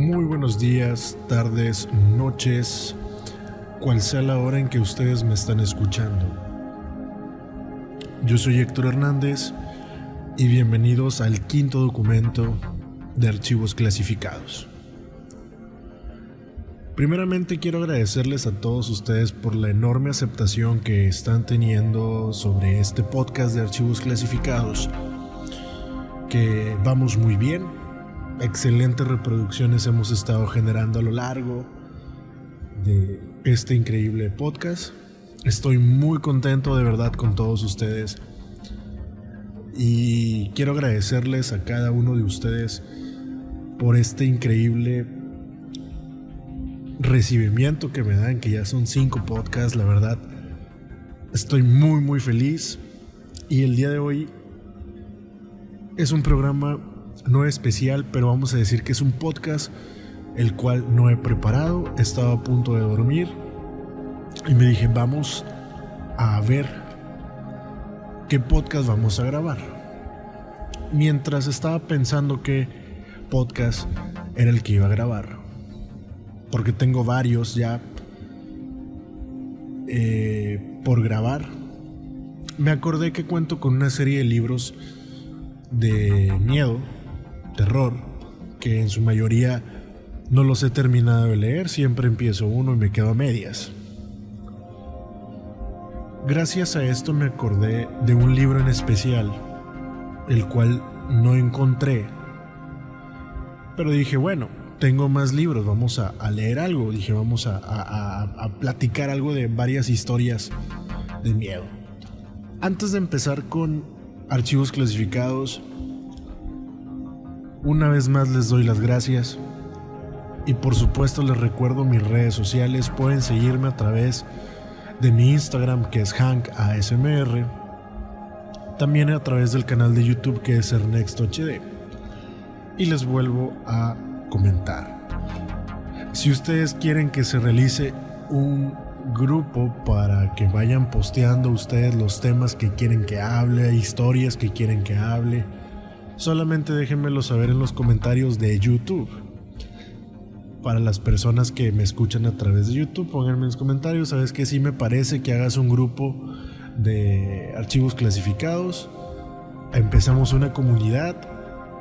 Muy buenos días, tardes, noches, cual sea la hora en que ustedes me están escuchando. Yo soy Héctor Hernández y bienvenidos al quinto documento de archivos clasificados. Primeramente quiero agradecerles a todos ustedes por la enorme aceptación que están teniendo sobre este podcast de archivos clasificados, que vamos muy bien. Excelentes reproducciones hemos estado generando a lo largo de este increíble podcast. Estoy muy contento de verdad con todos ustedes y quiero agradecerles a cada uno de ustedes por este increíble recibimiento que me dan, que ya son 5 podcasts. La verdad estoy muy feliz y el día de hoy es un programa no especial, pero vamos a decir que es un podcast el cual no he preparado. Estaba a punto de dormir y me dije, vamos a ver qué podcast vamos a grabar. Mientras estaba pensando qué podcast era el que iba a grabar, porque tengo varios ya por grabar, me acordé que cuento con una serie de libros de miedo, terror, que en su mayoría no los he terminado de leer. Siempre empiezo uno y me quedo a medias. Gracias a esto me acordé de un libro en especial, el cual no encontré, pero dije, bueno, tengo más libros, vamos a leer algo. Dije, vamos a platicar algo de varias historias de miedo. Antes de empezar con archivos clasificados, una vez más les doy las gracias y por supuesto les recuerdo mis redes sociales. Pueden seguirme a través de mi Instagram, que es HankASMR, también a través del canal de YouTube, que es ErnextHD. Y les vuelvo a comentar, si ustedes quieren que se realice un grupo para que vayan posteando ustedes los temas que quieren que hable, historias que quieren que hable, solamente déjenmelo saber en los comentarios de YouTube. Para las personas que me escuchan a través de YouTube, pónganme en los comentarios, ¿sabes qué? Sí me parece que hagas un grupo de archivos clasificados, empezamos una comunidad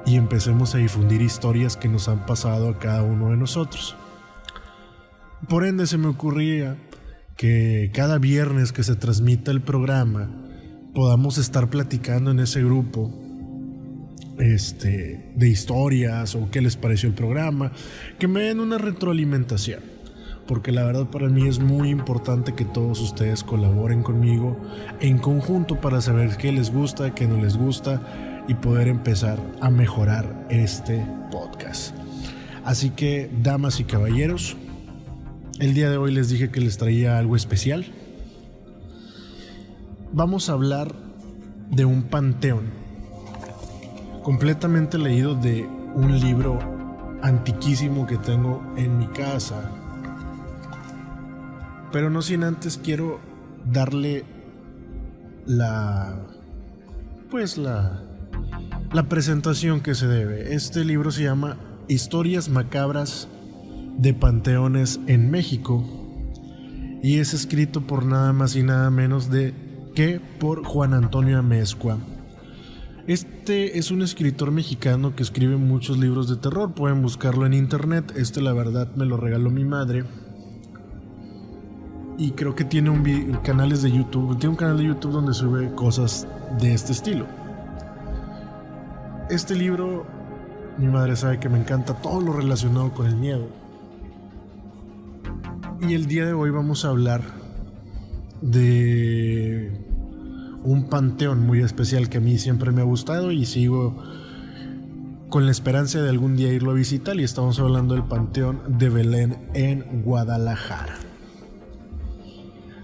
y empecemos a difundir historias que nos han pasado a cada uno de nosotros. Por ende, se me ocurría que cada viernes que se transmita el programa podamos estar platicando en ese grupo de historias o qué les pareció el programa, que me den una retroalimentación, porque la verdad para mí es muy importante que todos ustedes colaboren conmigo en conjunto para saber qué les gusta, qué no les gusta y poder empezar a mejorar este podcast. Así que, damas y caballeros, el día de hoy les dije que les traía algo especial. Vamos a hablar de un panteón completamente leído de un libro antiquísimo que tengo en mi casa. Pero no sin antes quiero darle la presentación que se debe. Este libro se llama Historias macabras de panteones en México y es escrito por nada más y nada menos que por Juan Antonio Amezcua. Este es un escritor mexicano que escribe muchos libros de terror. Pueden buscarlo en internet. La verdad me lo regaló mi madre. Y creo que tiene canales de YouTube. Tiene un canal de YouTube donde sube cosas de este estilo. Este libro, mi madre sabe que me encanta todo lo relacionado con el miedo. Y el día de hoy vamos a hablar de un panteón muy especial que a mí siempre me ha gustado y sigo con la esperanza de algún día irlo a visitar, y estamos hablando del Panteón de Belén en Guadalajara.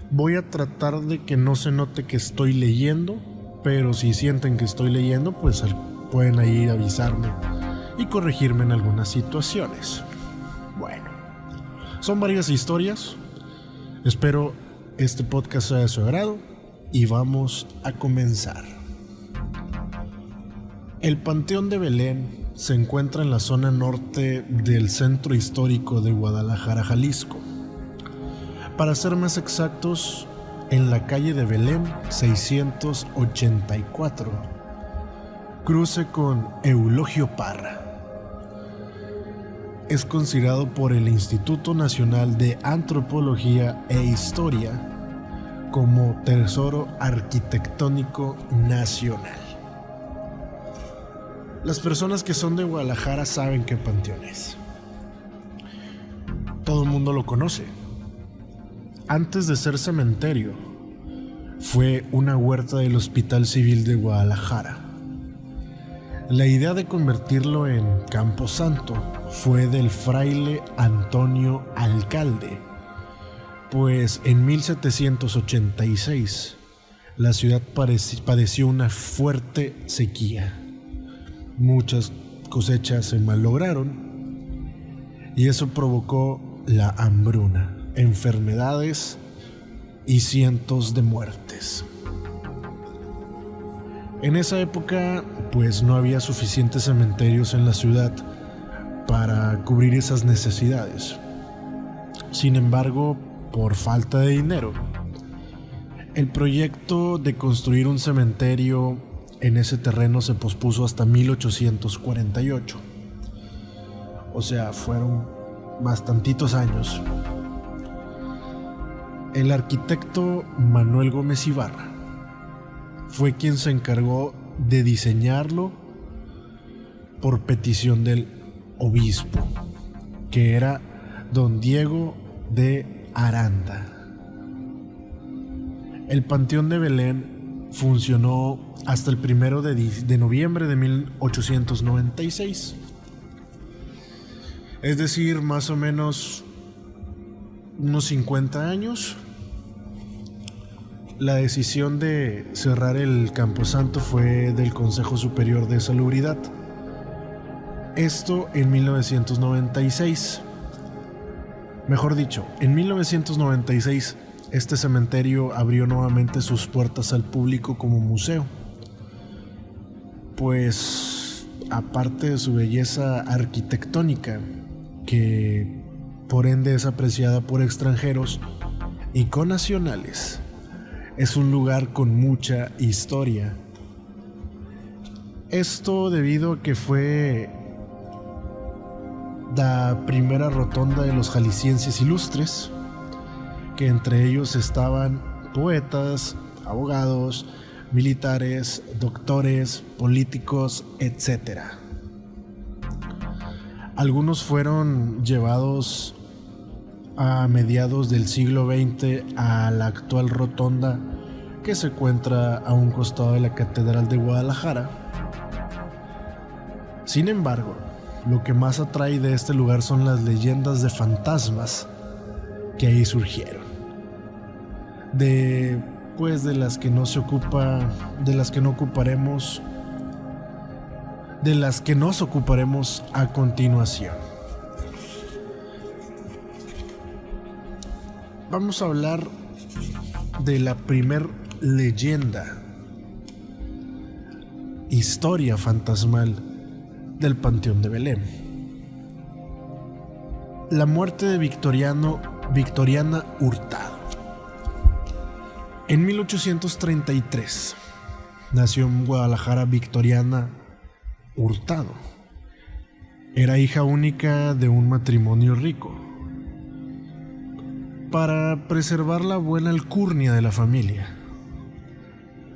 Voy a tratar de que no se note que estoy leyendo, pero si sienten que estoy leyendo, pues pueden ahí avisarme y corregirme en algunas situaciones. Bueno, son varias historias. Espero este podcast sea de su agrado y vamos a comenzar. El Panteón de Belén se encuentra en la zona norte del centro histórico de Guadalajara, Jalisco. Para ser más exactos, en la calle de Belén 684, cruce con Eulogio Parra. Es considerado por el Instituto Nacional de Antropología e Historia como Tesoro Arquitectónico Nacional. Las personas que son de Guadalajara saben qué panteón es. Todo el mundo lo conoce. Antes de ser cementerio, fue una huerta del Hospital Civil de Guadalajara. La idea de convertirlo en camposanto fue del fraile Antonio Alcalde, pues en 1786 la ciudad padeció una fuerte sequía. Muchas cosechas se malograron y eso provocó la hambruna, enfermedades y cientos de muertes. En esa época, pues no había suficientes cementerios en la ciudad para cubrir esas necesidades. Sin embargo, por falta de dinero, el proyecto de construir un cementerio en ese terreno se pospuso hasta 1848. O sea, fueron bastantitos años. El arquitecto Manuel Gómez Ibarra fue quien se encargó de diseñarlo por petición del obispo, que era don Diego de Aranda. El Panteón de Belén funcionó hasta el 1 de noviembre de 1896. Es decir, más o menos unos 50 años. La decisión de cerrar el camposanto fue del Consejo Superior de Salubridad. Esto en 1996. Mejor dicho, en 1996 este cementerio abrió nuevamente sus puertas al público como museo. Pues, aparte de su belleza arquitectónica, que por ende es apreciada por extranjeros y connacionales, es un lugar con mucha historia. Esto debido a que fue la primera rotonda de los jaliscienses ilustres, que entre ellos estaban poetas, abogados, militares, doctores, políticos, etc. Algunos fueron llevados a mediados del siglo XX a la actual rotonda que se encuentra a un costado de la Catedral de Guadalajara. Sin embargo, lo que más atrae de este lugar son las leyendas de fantasmas que ahí surgieron, de las que no se ocupa, de las que nos ocuparemos a continuación. Vamos a hablar de la primer leyenda, historia fantasmal del Panteón de Belén. La muerte de Victoriana Hurtado. En 1833 nació en Guadalajara Victoriana Hurtado. Era hija única de un matrimonio rico. Para preservar la buena alcurnia de la familia,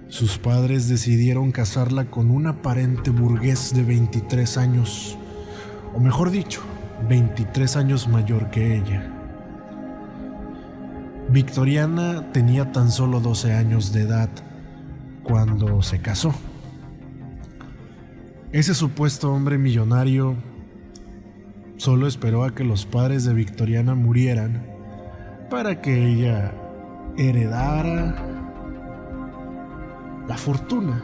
sus padres decidieron casarla con un aparente burgués de 23 años, o mejor dicho, 23 años mayor que ella. Victoriana tenía tan solo 12 años de edad cuando se casó. Ese supuesto hombre millonario solo esperó a que los padres de Victoriana murieran para que ella heredara la fortuna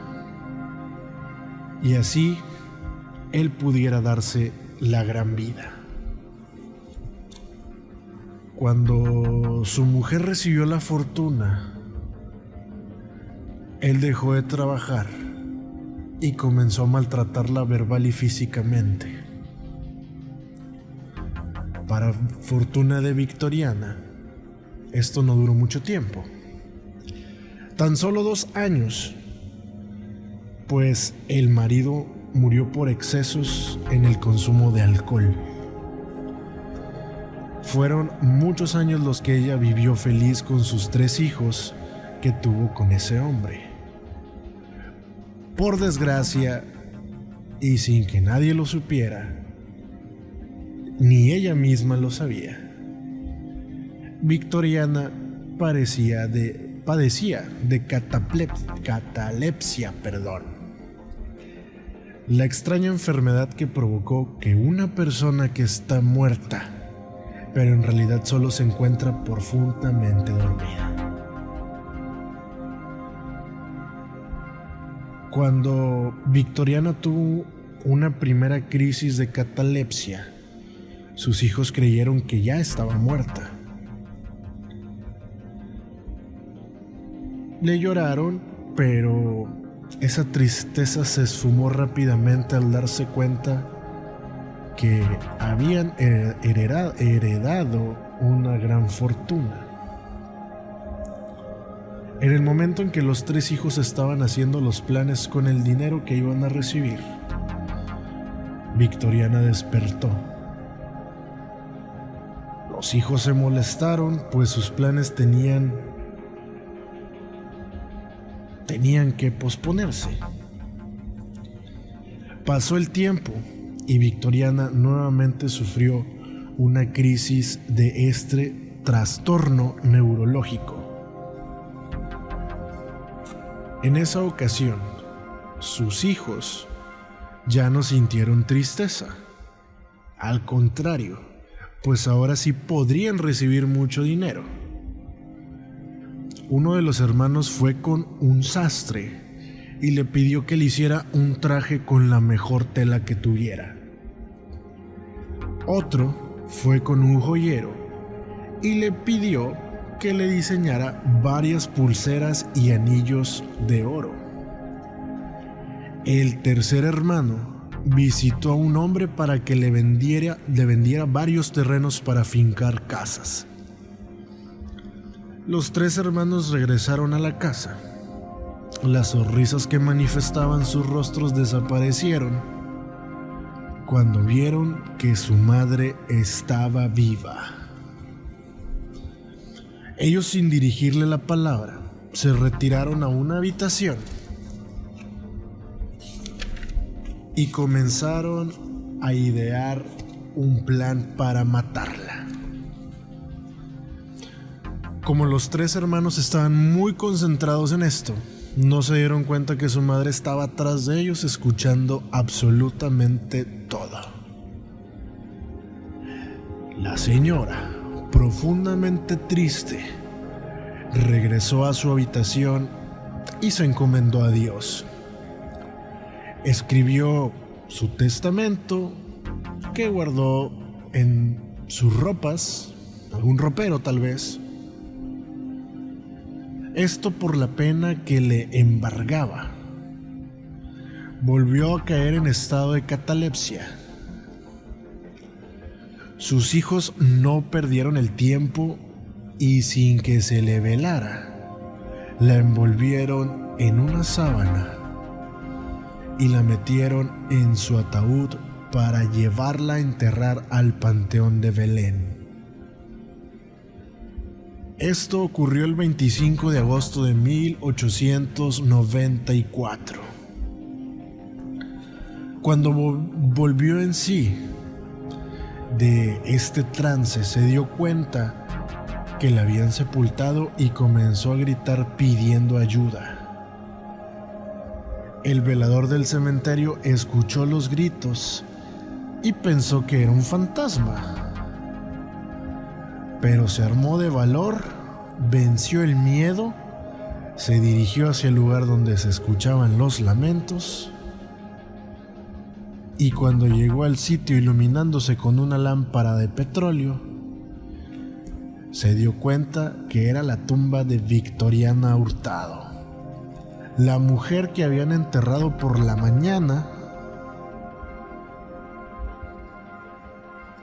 y así él pudiera darse la gran vida. Cuando su mujer recibió la fortuna, él dejó de trabajar y comenzó a maltratarla verbal y físicamente. Para fortuna de Victoriana, esto no duró mucho tiempo. Tan solo 2 años, pues el marido murió por excesos en el consumo de alcohol. Fueron muchos años los que ella vivió feliz con sus 3 hijos que tuvo con ese hombre. Por desgracia, y sin que nadie lo supiera, ni ella misma lo sabía, Victoriana padecía de catalepsia, la extraña enfermedad que provocó que una persona que está muerta, pero en realidad solo se encuentra profundamente dormida. Cuando Victoriana tuvo una primera crisis de catalepsia, sus hijos creyeron que ya estaba muerta. Le lloraron, pero esa tristeza se esfumó rápidamente al darse cuenta que habían heredado una gran fortuna. En el momento en que los 3 hijos estaban haciendo los planes con el dinero que iban a recibir, Victoriana despertó. Los hijos se molestaron, pues sus planes tenían que posponerse. Pasó el tiempo y Victoriana nuevamente sufrió una crisis de este trastorno neurológico. En esa ocasión, sus hijos ya no sintieron tristeza. Al contrario, pues ahora sí podrían recibir mucho dinero. Uno de los hermanos fue con un sastre y le pidió que le hiciera un traje con la mejor tela que tuviera. Otro fue con un joyero y le pidió que le diseñara varias pulseras y anillos de oro. El tercer hermano visitó a un hombre para que le vendiera varios terrenos para fincar casas. Los 3 hermanos regresaron a la casa. Las sonrisas que manifestaban sus rostros desaparecieron cuando vieron que su madre estaba viva. Ellos, sin dirigirle la palabra, se retiraron a una habitación y comenzaron a idear un plan para matarla. Como los 3 hermanos estaban muy concentrados en esto, no se dieron cuenta que su madre estaba atrás de ellos escuchando absolutamente todo. La señora, profundamente triste, regresó a su habitación y se encomendó a Dios. Escribió su testamento, que guardó en sus ropas, algún ropero tal vez. Esto por la pena que le embargaba. Volvió a caer en estado de catalepsia. Sus hijos no perdieron el tiempo y, sin que se le velara, la envolvieron en una sábana y la metieron en su ataúd para llevarla a enterrar al Panteón de Belén. Esto ocurrió el 25 de agosto de 1894. Cuando volvió en sí de este trance, se dio cuenta que la habían sepultado y comenzó a gritar pidiendo ayuda. El velador del cementerio escuchó los gritos y pensó que era un fantasma. Pero se armó de valor, venció el miedo, se dirigió hacia el lugar donde se escuchaban los lamentos, y cuando llegó al sitio iluminándose con una lámpara de petróleo, se dio cuenta que era la tumba de Victoriana Hurtado, la mujer que habían enterrado por la mañana,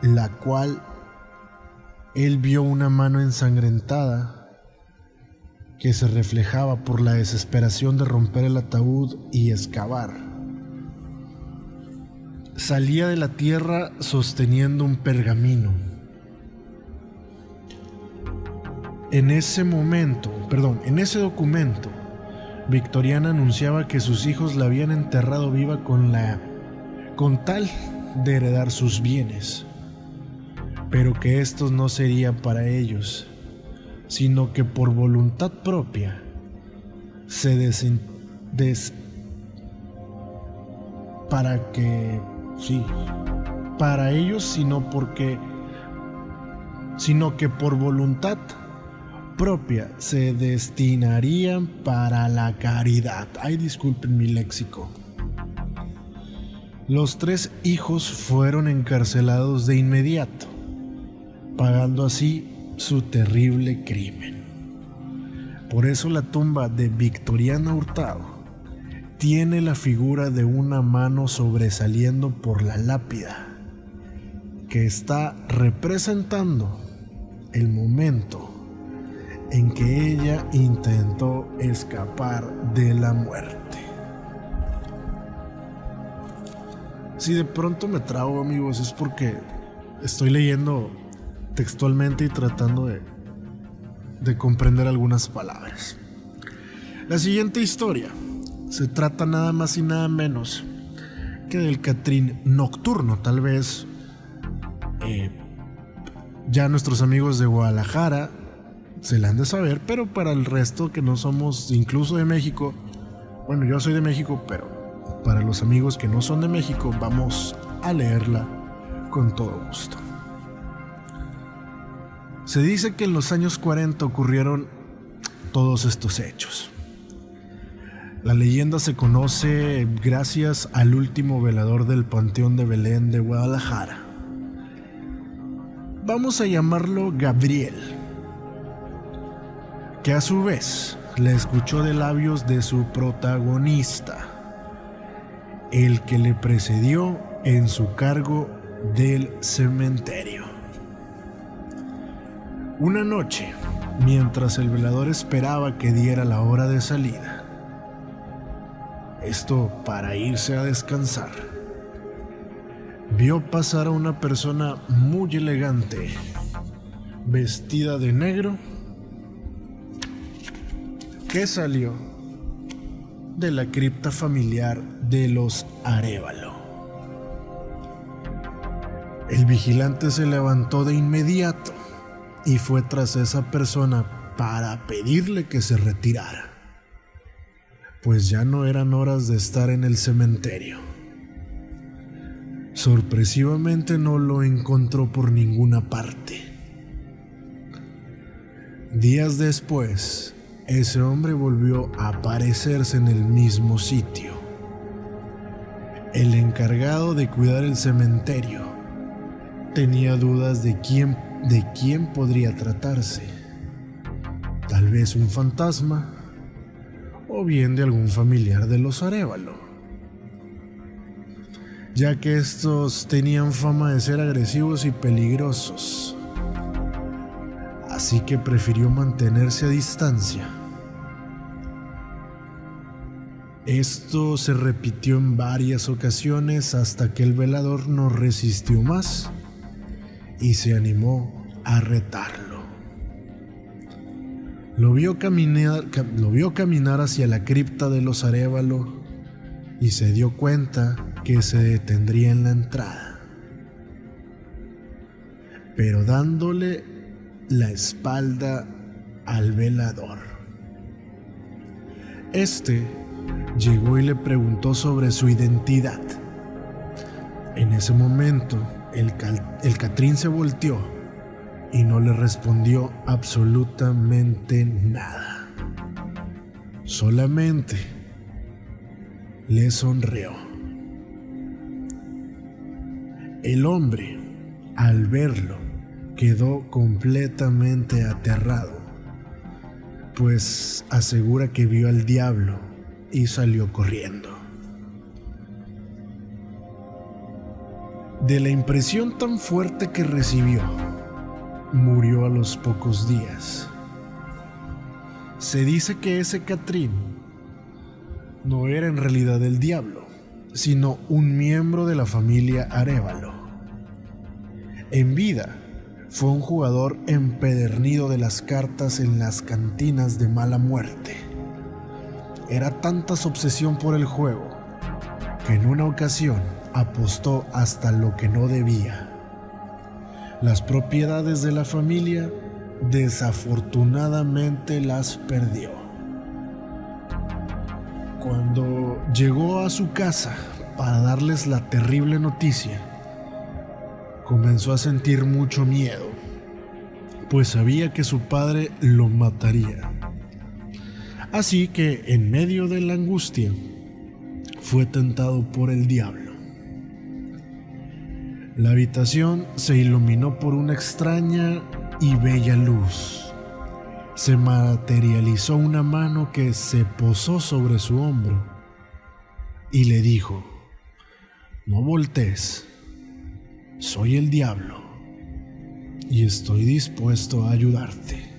la cual él vio una mano ensangrentada que se reflejaba por la desesperación de romper el ataúd y excavar. Salía de la tierra sosteniendo un pergamino. En ese documento, Victoriana anunciaba que sus hijos la habían enterrado viva con tal de heredar sus bienes, pero que estos no serían para ellos, sino que por voluntad propia para ellos, sino que por voluntad propia se destinarían para la caridad. Ay, disculpen mi léxico. Los 3 hijos fueron encarcelados de inmediato, pagando así su terrible crimen. Por eso la tumba de Victoriana Hurtado tiene la figura de una mano sobresaliendo por la lápida, que está representando el momento en que ella intentó escapar de la muerte. Si de pronto me trago, amigos, es porque estoy leyendo textualmente y tratando de comprender algunas palabras. La siguiente historia se trata nada más y nada menos que del Catrín nocturno. Tal vez ya nuestros amigos de Guadalajara se la han de saber, pero para el resto que no somos incluso de México, bueno, yo soy de México, pero para los amigos que no son de México, vamos a leerla con todo gusto. Se dice que en los años 40 ocurrieron todos estos hechos. La leyenda se conoce gracias al último velador del Panteón de Belén de Guadalajara. Vamos a llamarlo Gabriel, que a su vez le escuchó de labios de su protagonista, el que le precedió en su cargo del cementerio. Una noche, mientras el velador esperaba que diera la hora de salida, esto para irse a descansar, vio pasar a una persona muy elegante, vestida de negro, que salió de la cripta familiar de los Arévalo. El vigilante se levantó de inmediato y fue tras esa persona para pedirle que se retirara, pues ya no eran horas de estar en el cementerio. Sorpresivamente no lo encontró por ninguna parte. Días después, ese hombre volvió a aparecerse en el mismo sitio. El encargado de cuidar el cementerio tenía dudas de quién podría tratarse. Tal vez un fantasma o bien de algún familiar de los Arévalo, ya que estos tenían fama de ser agresivos y peligrosos. Así que prefirió mantenerse a distancia. Esto se repitió en varias ocasiones hasta que el velador no resistió más y se animó a retarlo. Lo vio caminar hacia la cripta de los Arévalo y se dio cuenta que se detendría en la entrada, pero dándole la espalda al velador. Este llegó y le preguntó sobre su identidad. En ese momento, el Catrín se volteó y no le respondió absolutamente nada. Solamente le sonrió. El hombre, al verlo, quedó completamente aterrado, pues asegura que vio al diablo y salió corriendo. De la impresión tan fuerte que recibió, murió a los pocos días. Se dice que ese Catrín no era en realidad el diablo, sino un miembro de la familia Arévalo. En vida, fue un jugador empedernido de las cartas en las cantinas de mala muerte. Era tanta su obsesión por el juego que en una ocasión apostó hasta lo que no debía. Las propiedades de la familia desafortunadamente las perdió. Cuando llegó a su casa para darles la terrible noticia, comenzó a sentir mucho miedo, pues sabía que su padre lo mataría. Así que, en medio de la angustia, fue tentado por el diablo. La habitación se iluminó por una extraña y bella luz. Se materializó una mano que se posó sobre su hombro y le dijo: «No voltees. Soy el diablo y estoy dispuesto a ayudarte».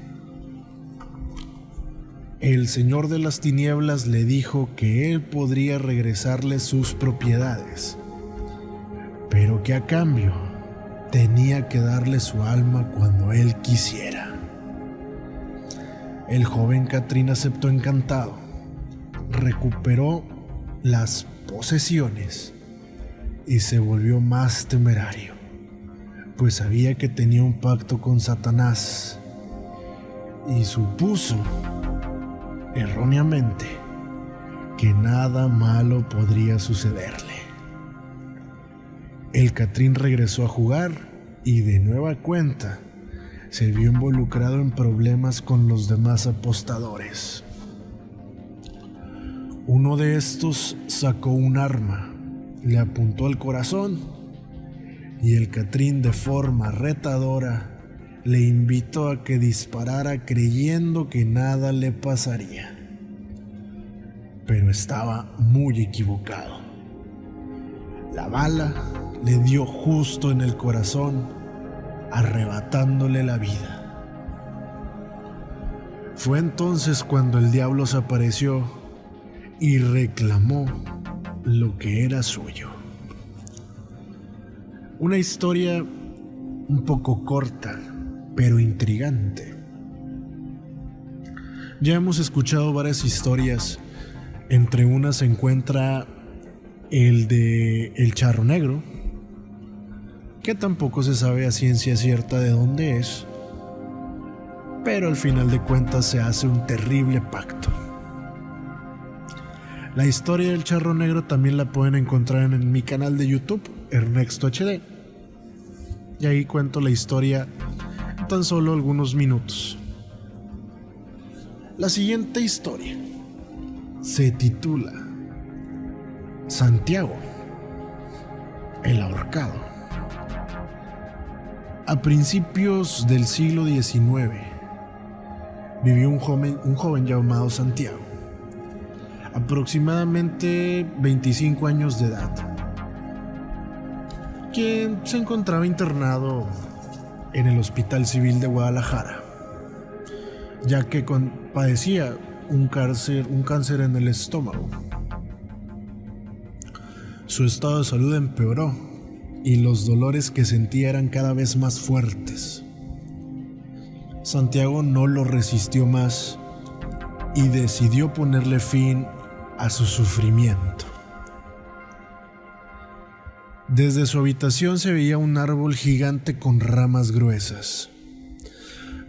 El Señor de las Tinieblas le dijo que él podría regresarle sus propiedades, pero que a cambio tenía que darle su alma cuando él quisiera. El joven Catrín aceptó encantado, recuperó las posesiones y se volvió más temerario, pues sabía que tenía un pacto con Satanás y supuso, erróneamente, que nada malo podría sucederle. El Catrín regresó a jugar y de nueva cuenta se vio involucrado en problemas con los demás apostadores. Uno de estos sacó un arma, le apuntó al corazón y el Catrín, de forma retadora, le invitó a que disparara creyendo que nada le pasaría. Pero estaba muy equivocado. La bala le dio justo en el corazón, arrebatándole la vida. Fue entonces cuando el diablo se apareció y reclamó lo que era suyo. Una historia un poco corta, pero intrigante. Ya hemos escuchado varias historias. Entre unas se encuentra el de El Charro Negro, que tampoco se sabe a ciencia cierta de dónde es, pero al final de cuentas se hace un terrible pacto. La historia del Charro Negro también la pueden encontrar en mi canal de YouTube, Ernesto HD, y ahí cuento la historia en tan solo algunos minutos. La siguiente historia se titula Santiago, el ahorcado. A principios del siglo XIX vivió un joven llamado Santiago, aproximadamente 25 años de edad, quien se encontraba internado en el Hospital Civil de Guadalajara, ya que padecía un cáncer en el estómago. Su estado de salud empeoró y los dolores que sentía eran cada vez más fuertes. Santiago no lo resistió más y decidió ponerle fin a su sufrimiento. Desde su habitación se veía un árbol gigante con ramas gruesas,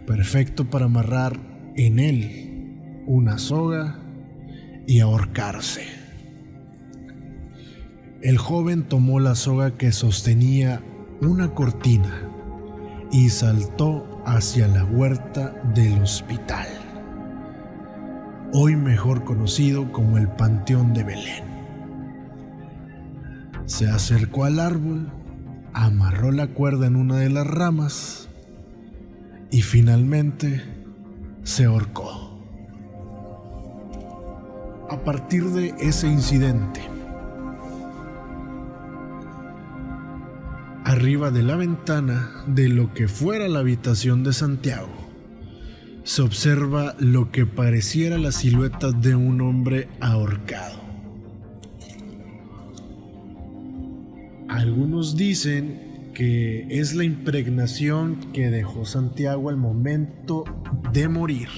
perfecto para amarrar en él una soga y ahorcarse. El joven tomó la soga que sostenía una cortina y saltó hacia la huerta del hospital, hoy mejor conocido como el Panteón de Belén. Se acercó al árbol, amarró la cuerda en una de las ramas y finalmente se ahorcó. a partir de ese incidente, arriba de la ventana de lo que fuera la habitación de Santiago, se observa lo que pareciera la silueta de un hombre ahorcado. Algunos dicen que es la impregnación que dejó Santiago al momento de morir.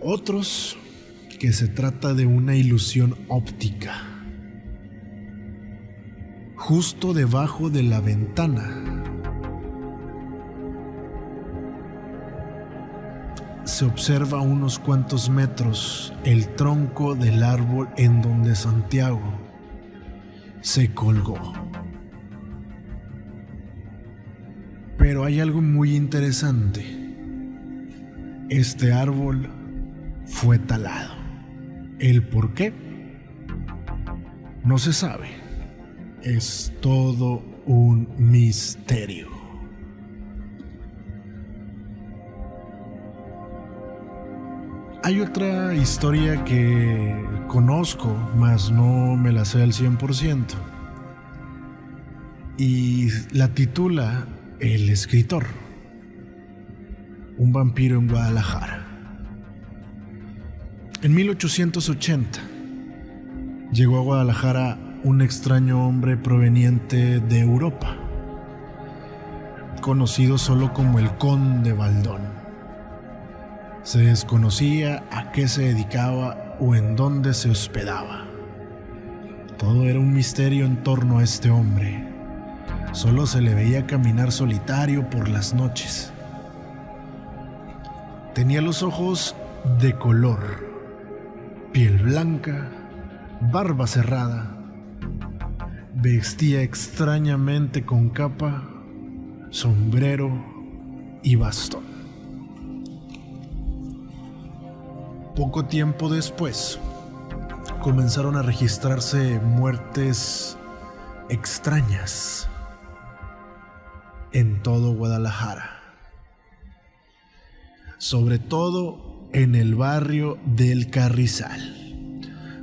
Otros que se trata de una ilusión óptica. Justo debajo de la ventana se observa a unos cuantos metros el tronco del árbol en donde Santiago se colgó. Pero hay algo muy interesante. Este árbol fue talado. ¿El por qué? No se sabe. Es todo un misterio. Hay otra historia que conozco, mas no me la sé al 100%. Y la titula El escritor. Un vampiro en Guadalajara. En 1880 llegó a Guadalajara un extraño hombre proveniente de Europa, conocido solo como el Conde Baldón. Se desconocía a qué se dedicaba o en dónde se hospedaba. Todo era un misterio en torno a este hombre. Solo se le veía caminar solitario por las noches. Tenía los ojos de color, piel blanca, barba cerrada. Vestía extrañamente con capa, sombrero y bastón. Poco tiempo después, comenzaron a registrarse muertes extrañas en todo Guadalajara. Sobre todo en el barrio del Carrizal,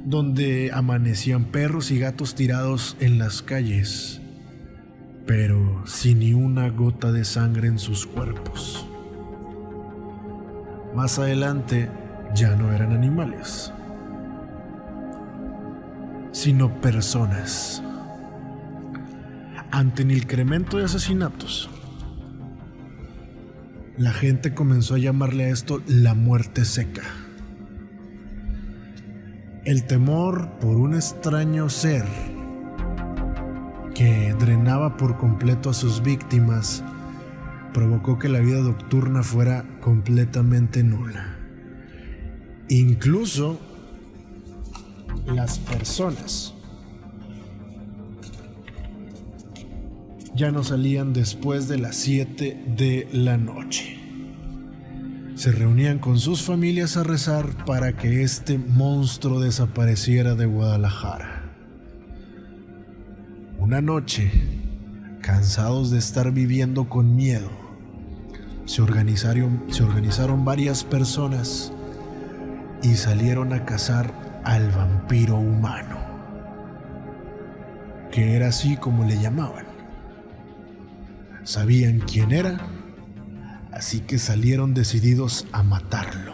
donde amanecían perros y gatos tirados en las calles, pero sin ni una gota de sangre en sus cuerpos. Más adelante ya no eran animales, sino personas. Ante el incremento de asesinatos, la gente comenzó a llamarle a esto la muerte seca. El temor por un extraño ser que drenaba por completo a sus víctimas provocó que la vida nocturna fuera completamente nula. Incluso las personas ya no salían después de las 7 de la noche. Se reunían con sus familias a rezar para que este monstruo desapareciera de Guadalajara. Una noche, cansados de estar viviendo con miedo, se organizaron varias personas y salieron a cazar al vampiro humano, que era así como le llamaban. Sabían quién era, así que salieron decididos a matarlo.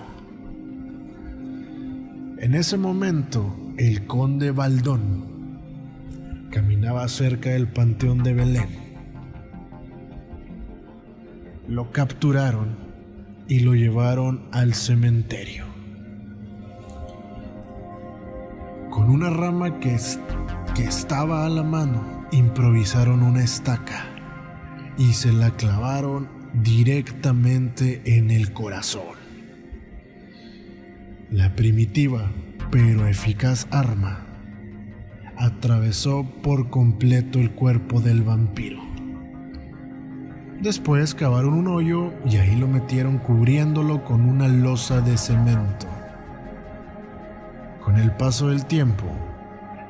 En ese momento, el conde Baldón caminaba cerca del Panteón de Belén. Lo capturaron y lo llevaron al cementerio. Con una rama que estaba a la mano, improvisaron una estaca y se la clavaron directamente en el corazón. La primitiva pero eficaz arma atravesó por completo el cuerpo del vampiro. Después cavaron un hoyo y ahí lo metieron cubriéndolo con una losa de cemento. Con el paso del tiempo,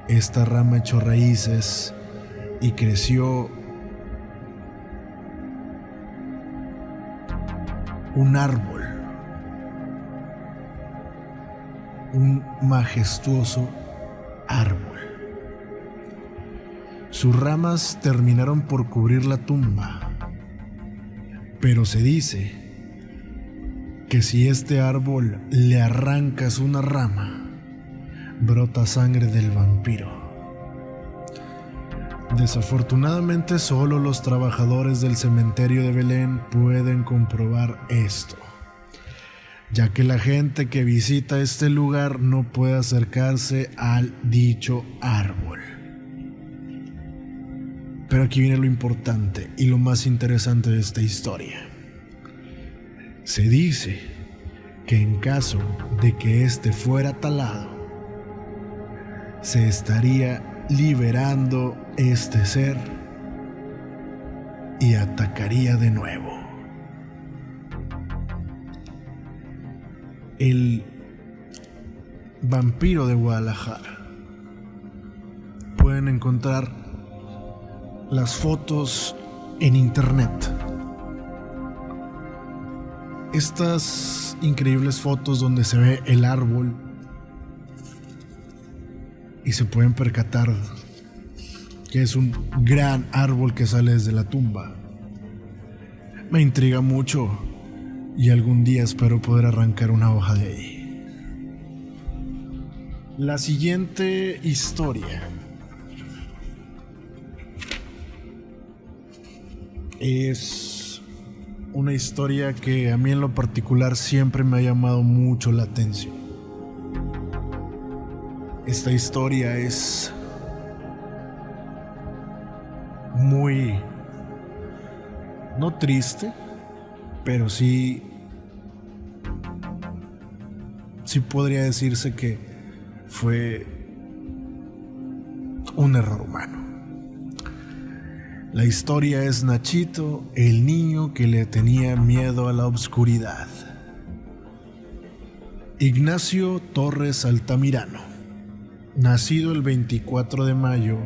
esta rama echó raíces y creció un árbol un majestuoso árbol. Sus ramas terminaron por cubrir la tumba, pero se dice que si este árbol le arrancas una rama, brota sangre del vampiro. Desafortunadamente, solo los trabajadores del cementerio de Belén pueden comprobar esto, ya que la gente que visita este lugar no puede acercarse al dicho árbol. Pero aquí viene lo importante y lo más interesante de esta historia. Se dice que en caso de que este fuera talado, se estaría liberando este ser y atacaría de nuevo. El vampiro de Guadalajara. Pueden encontrar las fotos en internet. Estas increíbles fotos donde se ve el árbol y se pueden percatar que es un gran árbol que sale desde la tumba. Me intriga mucho y algún día espero poder arrancar una hoja de ahí. La siguiente historia es una historia que a mí en lo particular siempre me ha llamado mucho la atención. Esta historia es muy, no triste, pero sí podría decirse que fue un error humano. La historia es Nachito, el niño que le tenía miedo a la oscuridad. Ignacio Torres Altamirano, nacido el 24 de mayo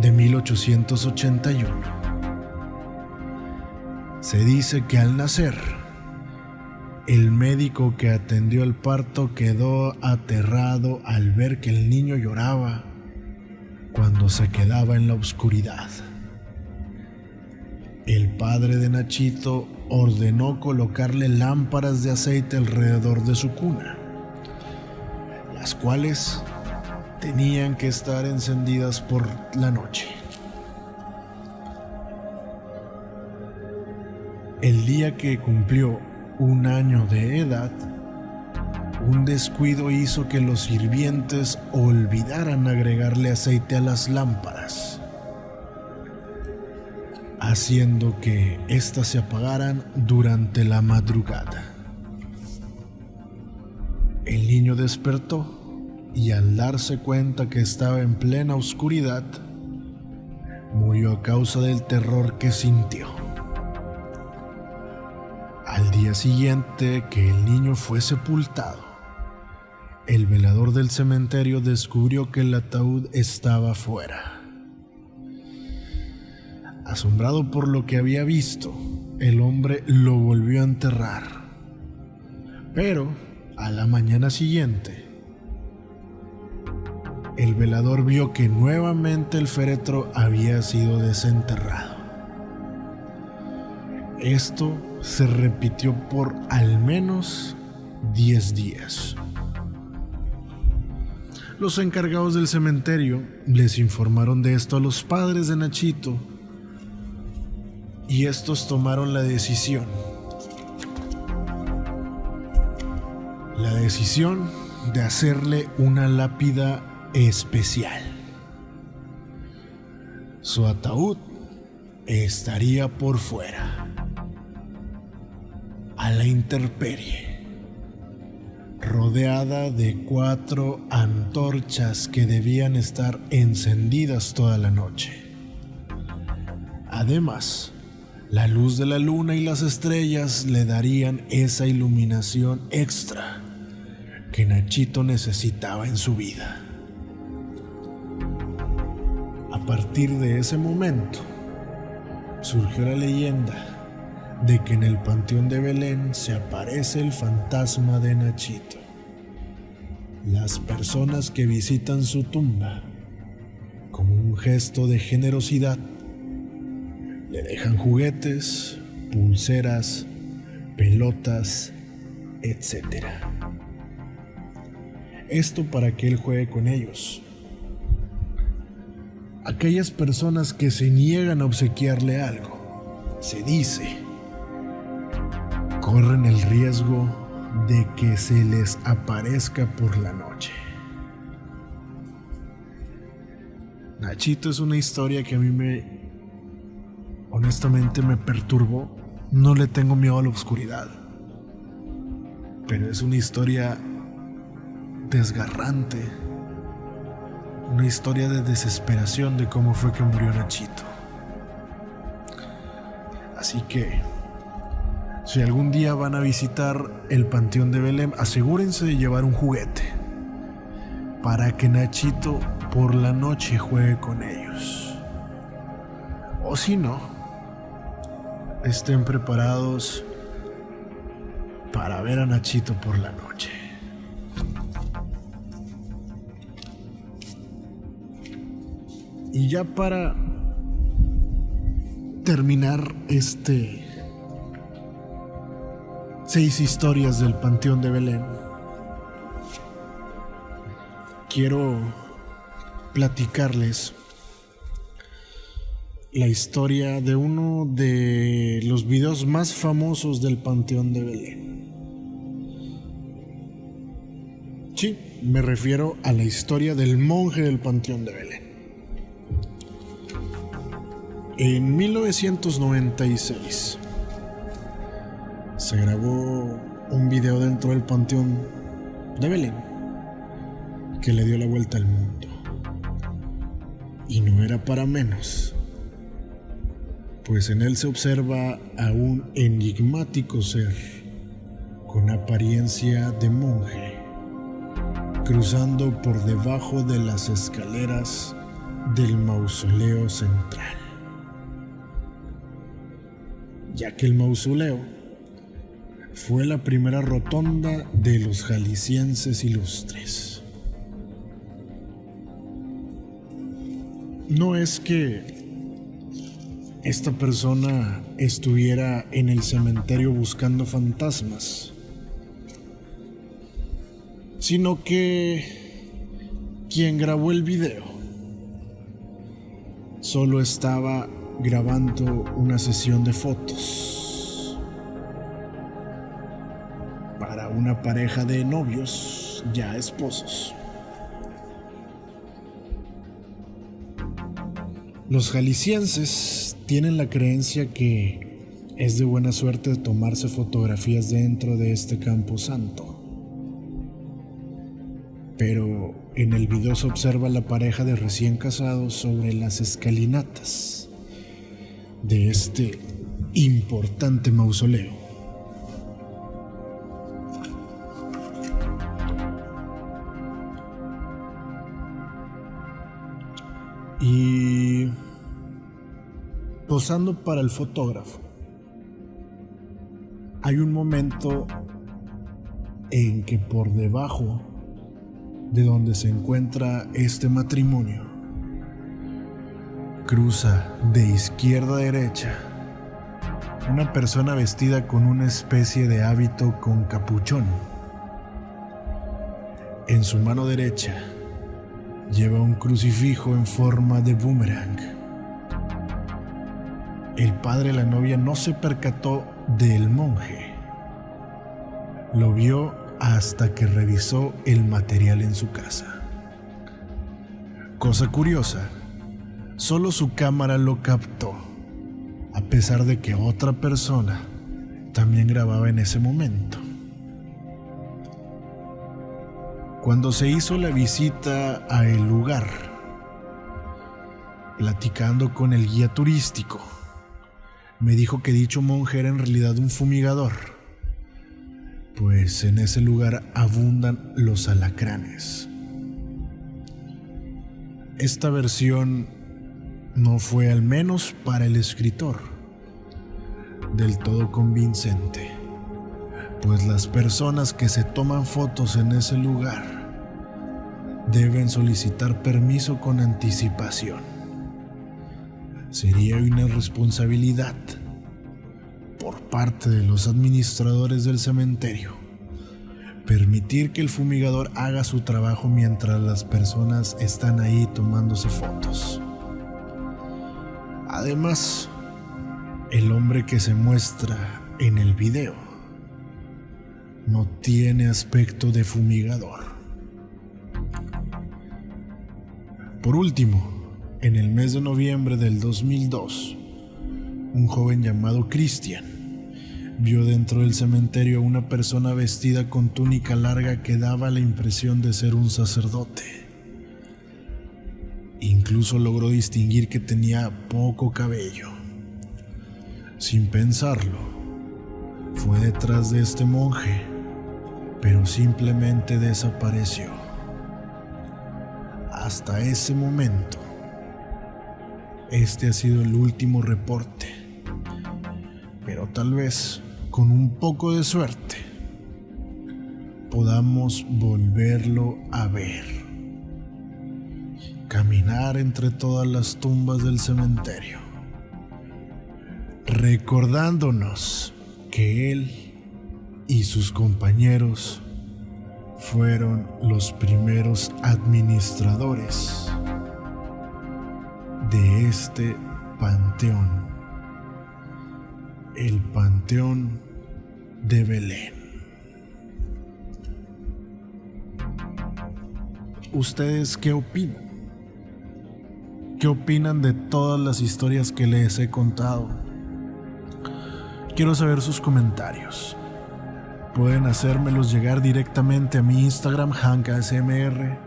de 1881. Se dice que al nacer, el médico que atendió el parto quedó aterrado al ver que el niño lloraba cuando se quedaba en la oscuridad. El padre de Nachito ordenó colocarle lámparas de aceite alrededor de su cuna, las cuales tenían que estar encendidas por la noche. El día que cumplió 1 año de edad, un descuido hizo que los sirvientes olvidaran agregarle aceite a las lámparas, haciendo que éstas se apagaran durante la madrugada. El niño despertó y al darse cuenta que estaba en plena oscuridad, murió a causa del terror que sintió. Al día siguiente que el niño fue sepultado, el velador del cementerio descubrió que el ataúd estaba fuera. Asombrado por lo que había visto, el hombre lo volvió a enterrar. Pero a la mañana siguiente, el velador vio que nuevamente el féretro había sido desenterrado. Esto se repitió por al menos 10 días. Los encargados del cementerio les informaron de esto a los padres de Nachito y estos tomaron la decisión de hacerle una lápida especial. Su ataúd estaría por fuera, a la intemperie, rodeada de 4 antorchas que debían estar encendidas toda la noche. Además, la luz de la luna y las estrellas le darían esa iluminación extra que Nachito necesitaba en su vida. A partir de ese momento, surgió la leyenda de que en el Panteón de Belén se aparece el fantasma de Nachito. las personas que visitan su tumba, como un gesto de generosidad, le dejan juguetes, pulseras, pelotas, etc. Esto para que él juegue con ellos. Aquellas personas que se niegan a obsequiarle algo, se dice, corren el riesgo de que se les aparezca por la noche. Nachito es una historia que a mí honestamente me perturbó. No le tengo miedo a la oscuridad, pero es una historia desgarrante, una historia de desesperación de cómo fue que murió Nachito. Así que, si algún día van a visitar el Panteón de Belém, asegúrense de llevar un juguete para que Nachito por la noche juegue con ellos. O si no, estén preparados para ver a Nachito por la noche. Y ya para terminar 6 historias del Panteón de Belém, quiero platicarles la historia de uno de los videos más famosos del Panteón de Belém. Sí, me refiero a la historia del monje del Panteón de Belém. En 1996 se grabó un video dentro del Panteón de Belém que le dio la vuelta al mundo. Y no era para menos, pues en él se observa a un enigmático ser con apariencia de monje cruzando por debajo de las escaleras del mausoleo central, ya que el mausoleo fue la primera rotonda de los jaliscienses ilustres. No es que esta persona estuviera en el cementerio buscando fantasmas, sino que quien grabó el video solo estaba grabando una sesión de fotos para una pareja de novios ya esposos. Los jaliscienses tienen la creencia que es de buena suerte tomarse fotografías dentro de este campo santo. Pero en el video se observa la pareja de recién casados sobre las escalinatas de este importante mausoleo. Y posando para el fotógrafo, hay un momento en que por debajo de donde se encuentra este matrimonio cruza de izquierda a derecha una persona vestida con una especie de hábito con capuchón. En su mano derecha lleva un crucifijo en forma de boomerang. El padre de la novia no se percató del monje. Lo vio hasta que revisó el material en su casa. Cosa curiosa, solo su cámara lo captó, a pesar de que otra persona también grababa en ese momento. Cuando se hizo la visita a el lugar, platicando con el guía turístico, me dijo que dicho monje era en realidad un fumigador, pues en ese lugar abundan los alacranes. Esta versión no fue, al menos para el escritor, del todo convincente, pues las personas que se toman fotos en ese lugar deben solicitar permiso con anticipación. Sería una irresponsabilidad por parte de los administradores del cementerio permitir que el fumigador haga su trabajo mientras las personas están ahí tomándose fotos. Además, el hombre que se muestra en el video no tiene aspecto de fumigador. Por último, en el mes de noviembre del 2002, un joven llamado Christian vio dentro del cementerio a una persona vestida con túnica larga que daba la impresión de ser un sacerdote. Incluso logró distinguir que tenía poco cabello. Sin pensarlo, fue detrás de este monje, pero simplemente desapareció. Hasta ese momento, este ha sido el último reporte, pero tal vez con un poco de suerte podamos volverlo a ver. Caminar entre todas las tumbas del cementerio, recordándonos que él y sus compañeros fueron los primeros administradores de este panteón, el Panteón de Belén. ¿Ustedes qué opinan? ¿Qué opinan de todas las historias que les he contado? Quiero saber sus comentarios. Pueden hacérmelos llegar directamente a mi Instagram, HankASMR,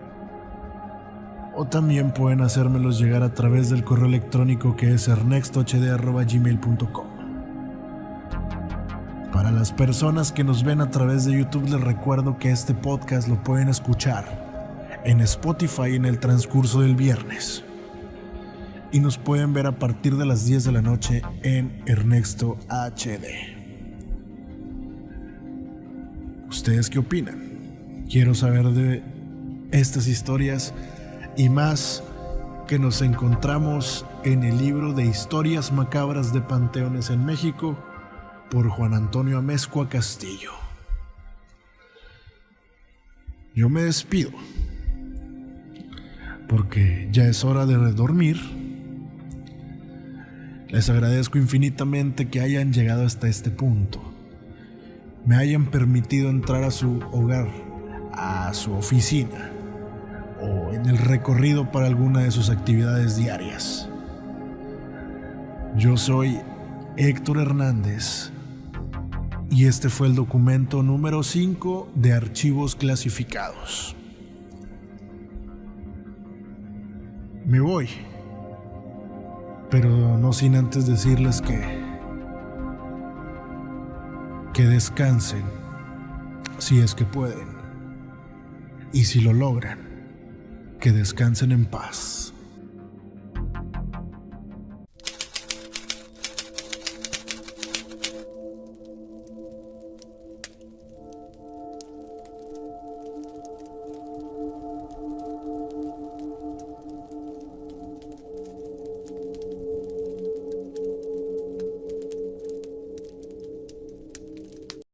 o también pueden hacérmelos llegar a través del correo electrónico que es ernextohd@gmail.com. Para las personas que nos ven a través de YouTube, les recuerdo que este podcast lo pueden escuchar en Spotify en el transcurso del viernes. Y nos pueden ver a partir de las 10 de la noche en Ernexto HD. ¿Ustedes qué opinan? Quiero saber de estas historias y más que nos encontramos en el libro de Historias Macabras de Panteones en México por Juan Antonio Amezcua Castillo. Yo me despido porque ya es hora de dormir. Les agradezco infinitamente que hayan llegado hasta este punto, me hayan permitido entrar a su hogar, a su oficina o en el recorrido para alguna de sus actividades diarias. Yo soy Héctor Hernández y este fue el documento número 5 de archivos clasificados. Me voy, pero no sin antes decirles que descansen si es que pueden, y si lo logran, que descansen en paz.